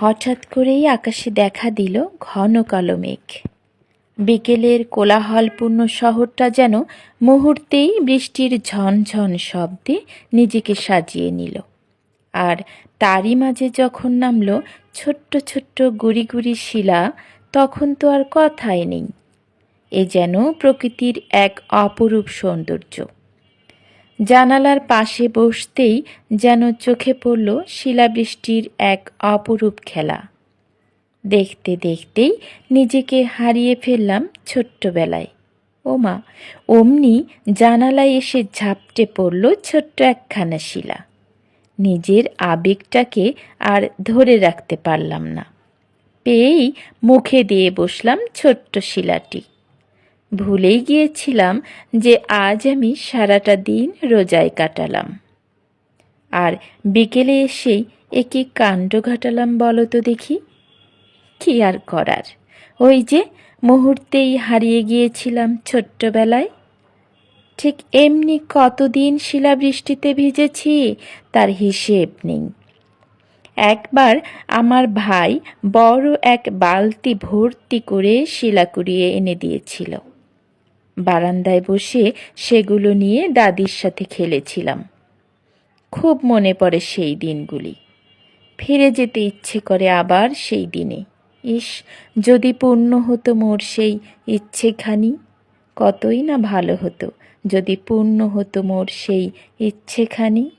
হঠাৎ করেই আকাশে দেখা দিল ঘন কালো মেঘ। বিকেলের কোলাহলপূর্ণ শহরটা যেন মুহূর্তেই বৃষ্টির ঝনঝন শব্দে নিজেকে সাজিয়ে নিল। আর তারই মাঝে যখন নামল ছোট্ট ছোট্ট গুড়ি গুড়ি শিলা, তখন তো আর কথাই নেই। এ যেন প্রকৃতির এক অপরূপ সৌন্দর্য। জানালার পাশে বসতেই যেন চোখে পড়ল শিলাবৃষ্টির এক অপরূপ খেলা। দেখতে দেখতেই নিজেকে হারিয়ে ফেললাম ছোট্টবেলায়। ওমা, অমনি জানালায় এসে ঝাপটে পড়ল ছোট্ট একখানা শিলা। নিজের আবেগটাকে আর ধরে রাখতে পারলাম না। পেয়েই মুখে দিয়ে বসলাম ছোট্ট শিলাটি। ভুলেই গিয়েছিলাম যে আজ আমি সারাটা দিন রোজায় কাটালাম। আর বিকেলে এসেই এ কী কাণ্ড ঘটালাম বলো তো দেখি। কি আর করার, ওই যে মুহূর্তেই হারিয়ে গিয়েছিলাম ছোট্টবেলায়। ঠিক এমনি কতদিন শিলাবৃষ্টিতে ভিজেছি তার হিসেব নেই। একবার আমার ভাই বড় এক বালতি ভর্তি করে শিলা কুড়িয়ে এনে দিয়েছিল। বারান্দায় বসে সেগুলো নিয়ে দাদির সাথে খেলেছিলাম। খুব মনে পড়ে সেই দিনগুলি। ফিরে যেতে ইচ্ছে করে আবার সেই দিনে। ইস, যদি পূর্ণ হতো মোর সেই ইচ্ছেখানি, কতই না ভালো হতো যদি পূর্ণ হতো মোর সেই ইচ্ছেখানি।